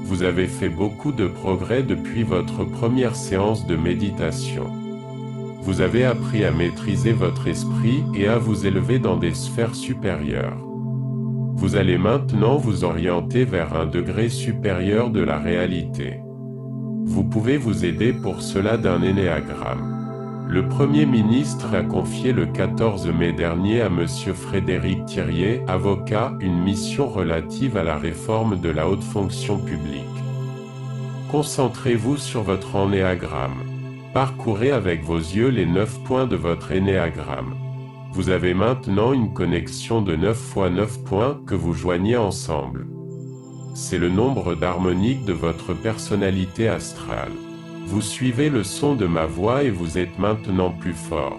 Vous avez fait beaucoup de progrès depuis votre première séance de méditation. Vous avez appris à maîtriser votre esprit et à vous élever dans des sphères supérieures. Vous allez maintenant vous orienter vers un degré supérieur de la réalité. Vous pouvez vous aider pour cela d'un énéagramme. Le Premier ministre a confié le 14 mai dernier à M. Frédéric Thiriet, avocat, une mission relative à la réforme de la haute fonction publique. Concentrez-vous sur votre énéagramme. Parcourez avec vos yeux les 9 points de votre énéagramme. Vous avez maintenant une connexion de 9 fois 9 points que vous joignez ensemble. C'est le nombre d'harmoniques de votre personnalité astrale. Vous suivez le son de ma voix et vous êtes maintenant plus fort.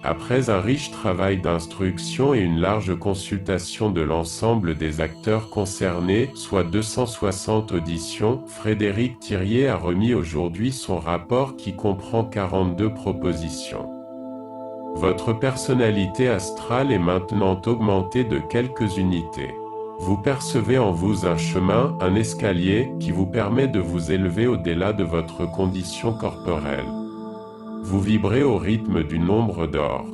Après un riche travail d'instruction et une large consultation de l'ensemble des acteurs concernés, soit 260 auditions, Frédéric Thiriet a remis aujourd'hui son rapport qui comprend 42 propositions. Votre personnalité astrale est maintenant augmentée de quelques unités. Vous percevez en vous un chemin, un escalier, qui vous permet de vous élever au-delà de votre condition corporelle. Vous vibrez au rythme du nombre d'or.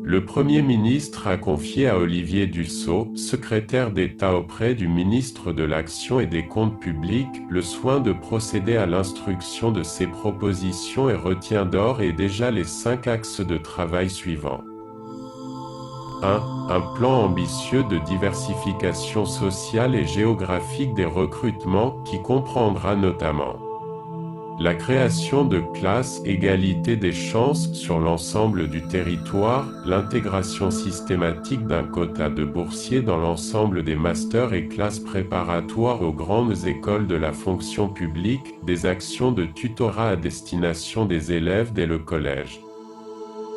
Le Premier ministre a confié à Olivier Dussopt, secrétaire d'État auprès du ministre de l'Action et des Comptes publics, le soin de procéder à l'instruction de ces propositions et retient d'or et déjà les 5 axes de travail suivants. 1. Un plan ambitieux de diversification sociale et géographique des recrutements qui comprendra notamment la création de classes égalité des chances sur l'ensemble du territoire, l'intégration systématique d'un quota de boursiers dans l'ensemble des masters et classes préparatoires aux grandes écoles de la fonction publique, des actions de tutorat à destination des élèves dès le collège.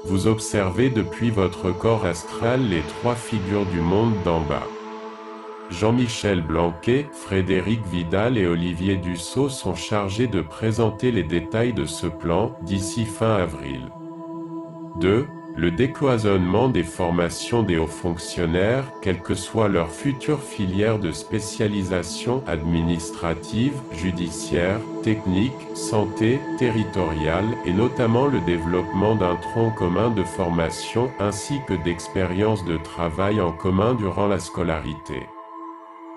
Vous observez depuis votre corps astral les 3 figures du monde d'en bas. Jean-Michel Blanquer, Frédéric Vidal et Olivier Dussopt sont chargés de présenter les détails de ce plan d'ici fin avril. 2. Le décloisonnement des formations des hauts fonctionnaires, quelle que soit leur future filière de spécialisation administrative, judiciaire, technique, santé, territoriale, et notamment le développement d'un tronc commun de formation ainsi que d'expériences de travail en commun durant la scolarité.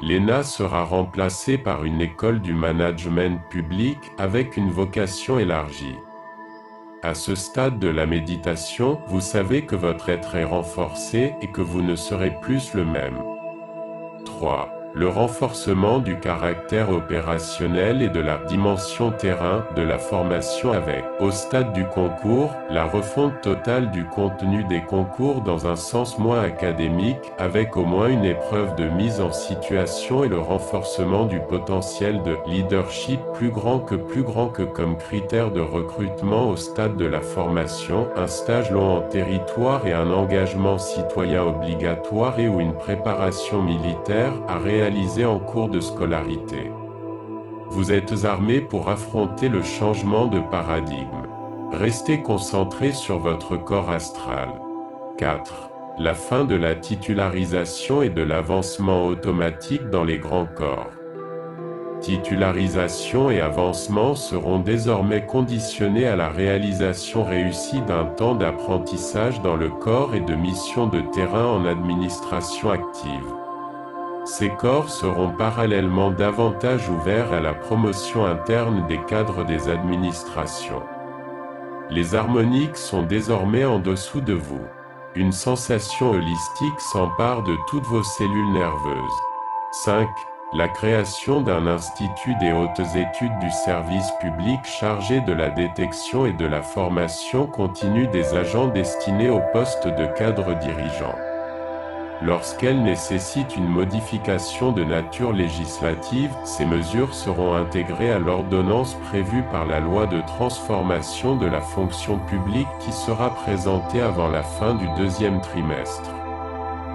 L'ENA sera remplacée par une école du management public avec une vocation élargie. À ce stade de la méditation, vous savez que votre être est renforcé et que vous ne serez plus le même. 3. Le renforcement du caractère opérationnel et de la dimension terrain de la formation avec, au stade du concours, la refonte totale du contenu des concours dans un sens moins académique, avec au moins une épreuve de mise en situation et le renforcement du potentiel de leadership plus grand que comme critère de recrutement au stade de la formation, un stage long en territoire et un engagement citoyen obligatoire et ou une préparation militaire à réaliser en cours de scolarité. Vous êtes armé pour affronter le changement de paradigme. Restez concentré sur votre corps astral. 4. La fin de la titularisation et de l'avancement automatique dans les grands corps. Titularisation et avancement seront désormais conditionnés à la réalisation réussie d'un temps d'apprentissage dans le corps et de missions de terrain en administration active. Ces corps seront parallèlement davantage ouverts à la promotion interne des cadres des administrations. Les harmoniques sont désormais en dessous de vous. Une sensation holistique s'empare de toutes vos cellules nerveuses. 5. La création d'un institut des hautes études du service public chargé de la détection et de la formation continue des agents destinés au poste de cadre dirigeant. Lorsqu'elle nécessite une modification de nature législative, ces mesures seront intégrées à l'ordonnance prévue par la loi de transformation de la fonction publique qui sera présentée avant la fin du 2e trimestre.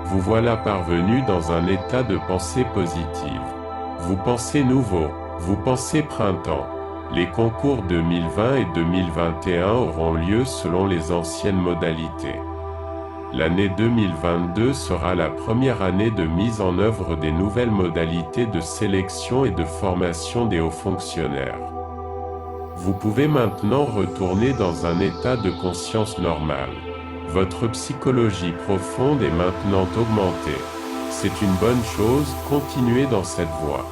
Vous voilà parvenu dans un état de pensée positive. Vous pensez nouveau, vous pensez printemps. Les concours 2020 et 2021 auront lieu selon les anciennes modalités. L'année 2022 sera la première année de mise en œuvre des nouvelles modalités de sélection et de formation des hauts fonctionnaires. Vous pouvez maintenant retourner dans un état de conscience normal. Votre psychologie profonde est maintenant augmentée. C'est une bonne chose, continuez dans cette voie.